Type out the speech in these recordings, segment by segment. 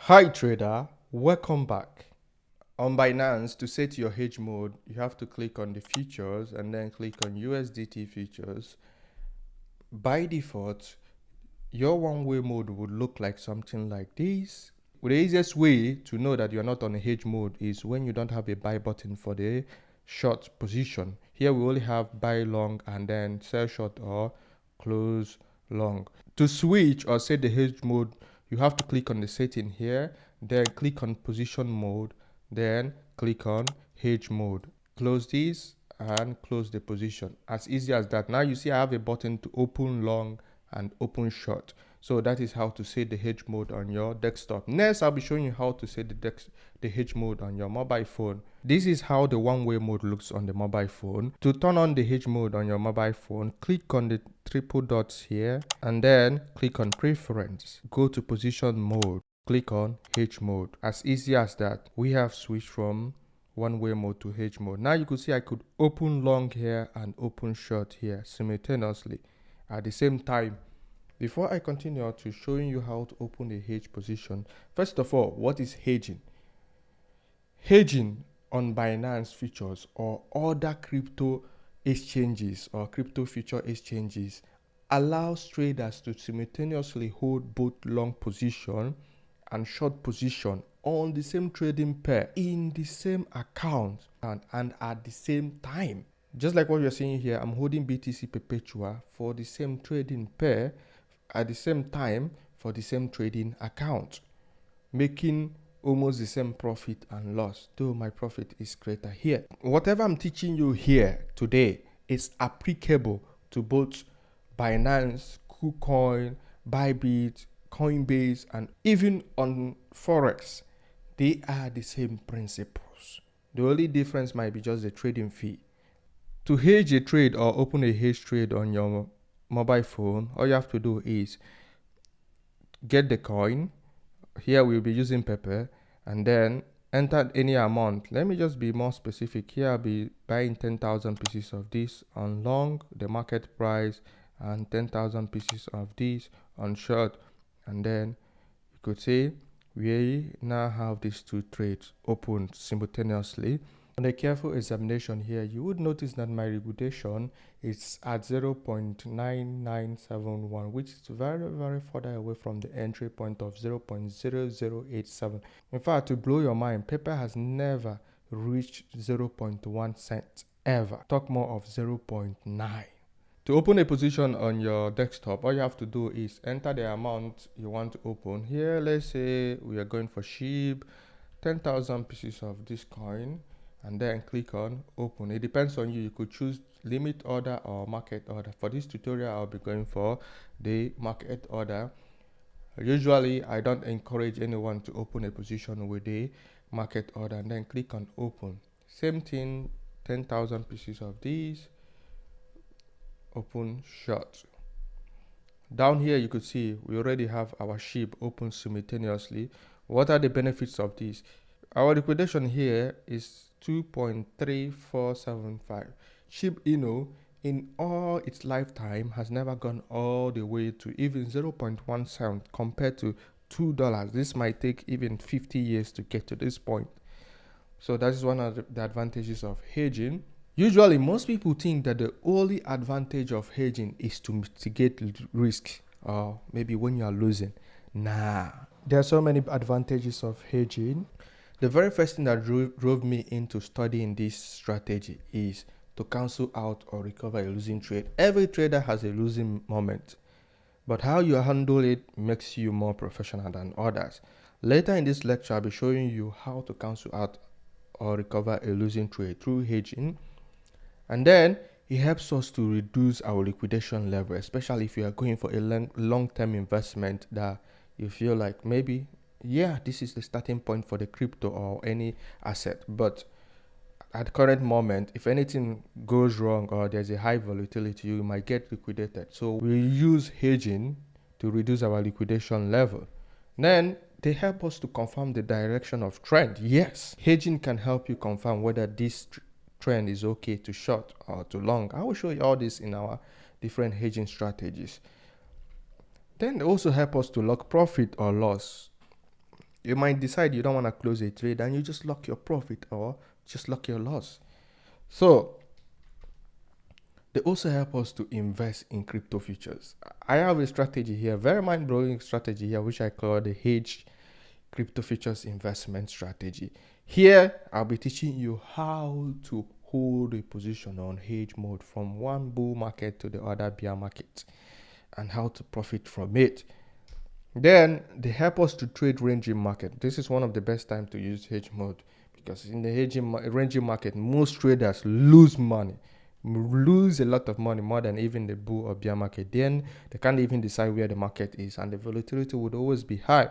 Hi trader, welcome back. On Binance, to set your hedge mode, you have to click on the futures and then click on USDT futures. By default, your one-way mode would look like something like this. The easiest way to know that you're not on a hedge mode is when you don't have a buy button for the short position. Here we only have buy long and then sell short or close long. To switch or set the hedge mode, you have to click on the setting here, then click on position mode, then click on hedge mode. Close this and close the position. As easy as that. Now you see I have a button to open long and open short. So that is how to set the hedge mode on your desktop. Next, I'll be showing you how to set the hedge mode on your mobile phone. This is how the one-way mode looks on the mobile phone. To turn on the hedge mode on your mobile phone, click on the triple dots here and then click on preference. Go to position mode. Click on hedge mode. As easy as that. We have switched from one-way mode to hedge mode. Now you could see I could open long here and open short here simultaneously at the same time. Before I continue to showing you how to open a hedge position, first of all, what is hedging? Hedging on Binance futures or other crypto exchanges or crypto future exchanges allows traders to simultaneously hold both long position and short position on the same trading pair in the same account and at the same time. Just like what you're seeing here, I'm holding BTC Perpetua for the same trading pair at the same time for the same trading account, making almost the same profit and loss, though my profit is greater here. Whatever I'm teaching you here today is applicable to both Binance, KuCoin, Bybit, Coinbase, and even on Forex. They are the same principles. The only difference might be just the trading fee. To hedge a trade or open a hedge trade on your mobile phone, all you have to do is get the coin. Here we'll be using Pepper and then enter any amount. Let me just be more specific. Here I'll be buying 10,000 pieces of this on long, the market price, and 10,000 pieces of this on short. And then you could say we now have these two trades opened simultaneously. On a careful examination here, you would notice that my liquidation is at 0.9971, which is very, very further away from the entry point of 0.0087. In fact, to blow your mind, Pepper has never reached 0.1 cent ever. Talk more of 0.9. To open a position on your desktop, all you have to do is enter the amount you want to open. Here, let's say we are going for SHIB, 10,000 pieces of this coin, and then click on open. It depends on you. You could choose limit order or market order. For this tutorial, I'll be going for the market order. Usually, I don't encourage anyone to open a position with the market order, and then click on open. Same thing, 10,000 pieces of these. Open short. Down here you could see we already have our SHIB open simultaneously. What are the benefits of this? Our liquidation here is 2.3475. SHIB in all its lifetime has never gone all the way to even 0.1 cent compared to $2. This might take even 50 years to get to this point. So that is one of the advantages of hedging. Usually, most people think that the only advantage of hedging is to mitigate risk, or maybe when you are losing. Nah, there are so many advantages of hedging. The very first thing that drove me into studying this strategy is to cancel out or recover a losing trade. Every trader has a losing moment, but how you handle it makes you more professional than others. Later in this lecture, I'll be showing you how to cancel out or recover a losing trade through hedging. And then it helps us to reduce our liquidation level, especially if you are going for a long-term investment that you feel like maybe, yeah, this is the starting point for the crypto or any asset. But at the current moment, if anything goes wrong or there's a high volatility, you might get liquidated. So we use hedging to reduce our liquidation level. Then they help us to confirm the direction of trend. Yes, hedging can help you confirm whether this trend is okay to short or to long. I will show you all this in our different hedging strategies. Then they also help us to lock profit or loss. You might decide you don't want to close a trade and you just lock your profit or just lock your loss. So they also help us to invest in crypto futures. I have a strategy here, very mind-blowing strategy here, which I call the hedge crypto futures investment strategy. Here, I'll be teaching you how to hold a position on hedge mode from one bull market to the other bear market and how to profit from it. Then they help us to trade ranging market. This is one of the best times to use hedge mode because in the ranging market, most traders lose money, lose a lot of money, more than even the bull or bear market. Then they can't even decide where the market is, and the volatility would always be high.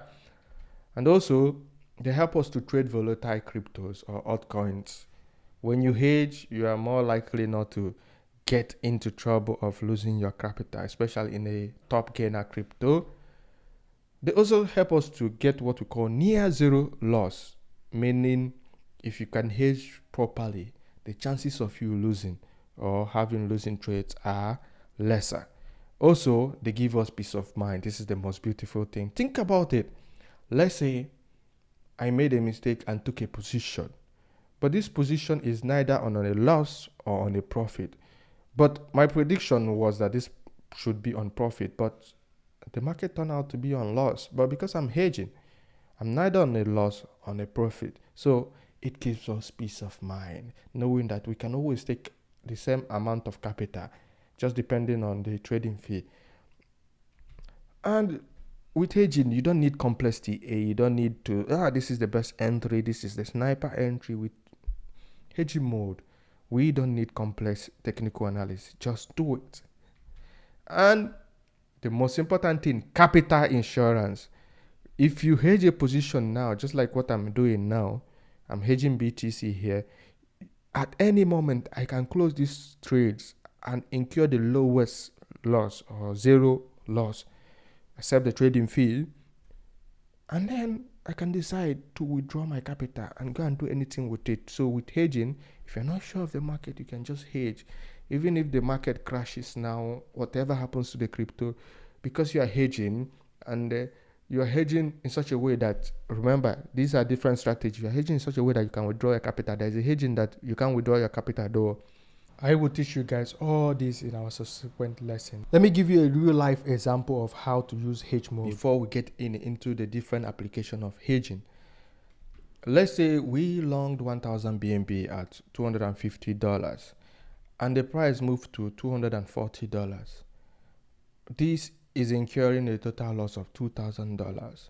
And also, they help us to trade volatile cryptos or altcoins. When you hedge, you are more likely not to get into trouble of losing your capital, especially in a top gainer crypto. They also help us to get what we call near zero loss, meaning if you can hedge properly, the chances of you losing or having losing trades are lesser. Also, they give us peace of mind. This is the most beautiful thing. Think about it. Let's say I made a mistake and took a position, but this position is neither on a loss or on a profit. But my prediction was that this should be on profit, but the market turned out to be on loss. But because I'm hedging, I'm neither on a loss or on a profit. So it gives us peace of mind, knowing that we can always take the same amount of capital, just depending on the trading fee. And with hedging, you don't need complexity. You don't need to, this is the best entry, this is the sniper entry. With hedging mode, we don't need complex technical analysis. Just do it. And the most important thing, capital insurance. If you hedge a position now, just like what I'm doing now, I'm hedging BTC here. At any moment, I can close these trades and incur the lowest loss or zero loss, except the trading fee. And then I can decide to withdraw my capital and go and do anything with it. So with hedging, if you're not sure of the market, you can just hedge. Even if the market crashes now, whatever happens to the crypto, because you are hedging and you are hedging in such a way that, remember, these are different strategies. You are hedging in such a way that you can withdraw your capital. There is a hedging that you can't withdraw your capital though. I will teach you guys all this in our subsequent lesson. Let me give you a real life example of how to use hedge mode before we get into the different application of hedging. Let's say we longed 1000 BNB at $250 and the price moved to $240. This is incurring a total loss of $2,000.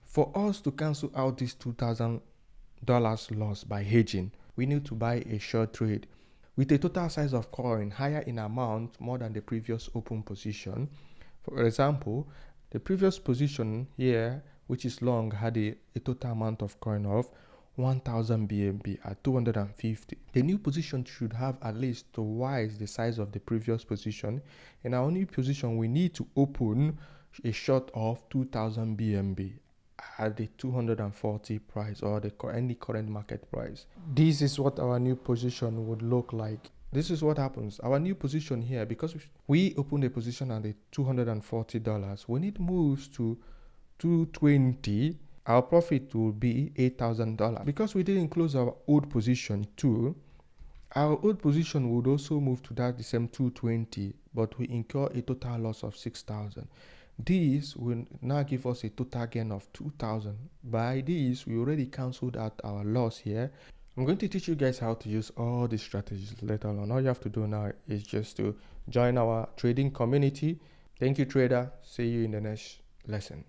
For us to cancel out this $2,000 loss by hedging, we need to buy a short trade with a total size of coin higher in amount more than the previous open position. For example, the previous position here, which is long, had a total amount of coin of 1000 BNB at 250. The new position should have at least twice the size of the previous position. In our new position, we need to open a short of 2000 BNB at the 240 price or any current market price. This is what our new position would look like. This is what happens. Our new position here, because we opened a position at the $240, when it moves to 220, our profit will be $8,000. Because we didn't close our old position too, our old position would also move to the same 220, but we incur a total loss of 6,000. This will now give us a total gain of 2,000. By this, we already cancelled out our loss here. I'm going to teach you guys how to use all these strategies later on. All you have to do now is just to join our trading community. Thank you, trader. See you in the next lesson.